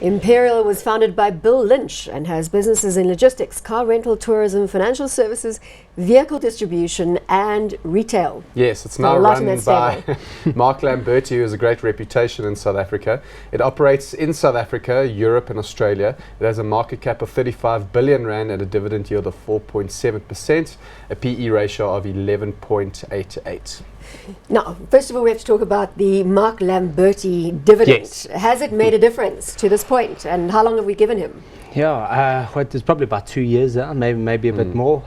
Imperial was founded by Bill Lynch and has businesses in logistics, car rental, tourism, financial services, vehicle distribution and retail. Yes, it's now run by Mark Lamberti, who has a great reputation in South Africa. It operates in South Africa, Europe and Australia. It has a market cap of 35 billion rand and a dividend yield of 4.7%, a PE ratio of 11.88. Now, first of all, we have to talk about the Mark Lamberti dividend. Yes. Has it made a difference to this point, and how long have we given him? Yeah, it's probably about 2 years, maybe a bit more.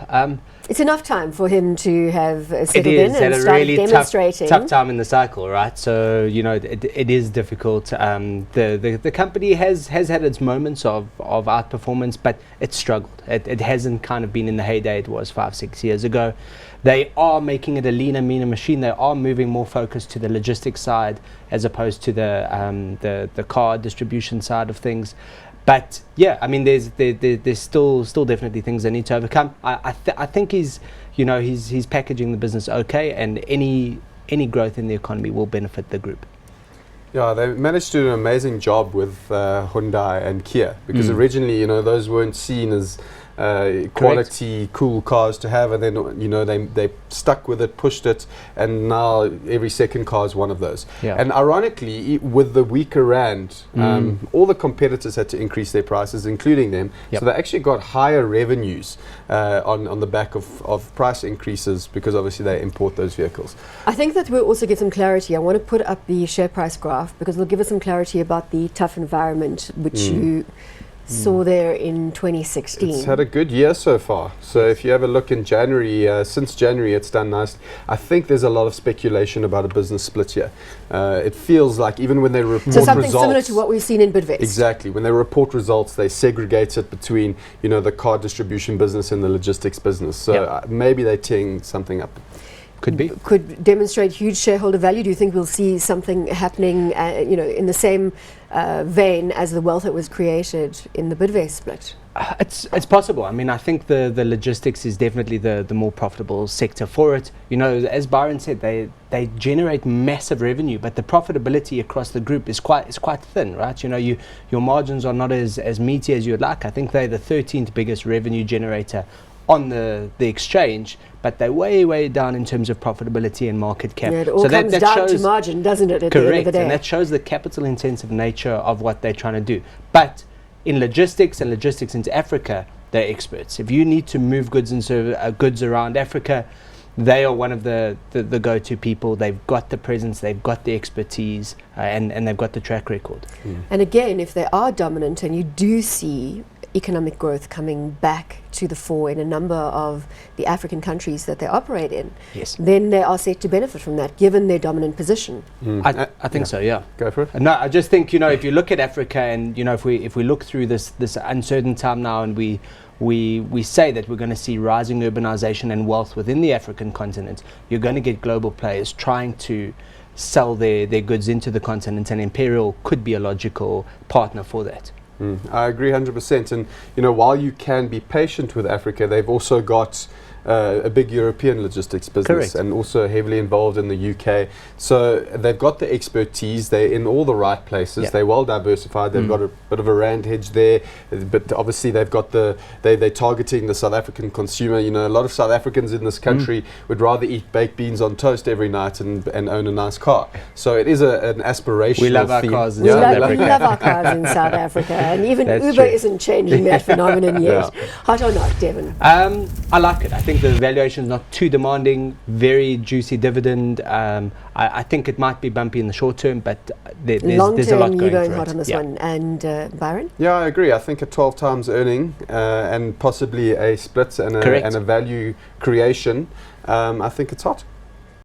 It's enough time for him to have settled It is in and at a start really demonstrating. tough time in the cycle, right? So, it is difficult. The company has had its moments of outperformance, but it's struggled. It hasn't kind of been in the heyday it was 5-6 years ago. They are making it a leaner, meaner machine. They are moving more focus to the logistics side as opposed to the car distribution side of things. But yeah, I mean, there's still definitely things they need to overcome. I think he's packaging the business okay, and any growth in the economy will benefit the group. Yeah, they managed to do an amazing job with Hyundai and Kia, because originally, those weren't seen as quality, cool cars to have, and then they stuck with it, pushed it, and now every second car is one of those. Yeah. And ironically, with the weaker rand, all the competitors had to increase their prices, including them. Yep. So they actually got higher revenues on the back of price increases, because obviously they import those vehicles. I think that we'll also get some clarity. I want to put up the share price graph because it'll give us some clarity about the tough environment which you saw there in 2016. It's had a good year so far. So if you have a look in January, since January it's done nicely. I think there's a lot of speculation about a business split here. It feels like even when they report results... So something similar to what we've seen in Bidvest. Exactly. When they report results, they segregate it between, the car distribution business and the logistics business. So maybe they're teeing something up. Could be. Could demonstrate huge shareholder value. Do you think we'll see something happening, in the same vein as the wealth that was created in the Bidvest split? It's possible. I mean, I think the logistics is definitely the more profitable sector for it. As Byron said, they generate massive revenue, but the profitability across the group is quite thin, right? Your margins are not as meaty as you'd like. I think they're the 13th biggest revenue generator on the exchange, but they're way down in terms of profitability and market cap. Yeah, it all comes down to margin, doesn't it, at the end of the day? And that shows the capital intensive nature of what they're trying to do. But in logistics and logistics into Africa, they're experts. If you need to move goods and goods around Africa, they are one of the go-to people. They've got the presence, they've got the expertise, and they've got the track record. And again, if they are dominant and you do see economic growth coming back to the fore in a number of the African countries that they operate in, then they are set to benefit from that, given their dominant position. I think so, yeah. Go for it. No, I just think, if you look at Africa and, if we look through this uncertain time now, and we say that we're going to see rising urbanization and wealth within the African continent, you're going to get global players trying to sell their goods into the continent, and Imperial could be a logical partner for that. I agree 100%. And, while you can be patient with Africa, they've also got a big European logistics business. Correct. And also heavily involved in the UK. So they've got the expertise. They're in all the right places. Yeah. They're well diversified. They've got a bit of a rand hedge there. But obviously they've got they're targeting the South African consumer. A lot of South Africans in this country would rather eat baked beans on toast every night and own a nice car. So it is an aspirational We love our theme. cars in We South love Africa. our cars in South Africa, and even That's Uber true. isn't changing that phenomenon yet. Hot or not, Devin? I like it. I think the valuation is not too demanding, very juicy dividend. I think it might be bumpy in the short term, but there's a lot Long-term, going you're going for hot it. on this one. And Byron? Yeah, I agree. I think a 12 times earning and possibly a split and a value creation, I think it's hot.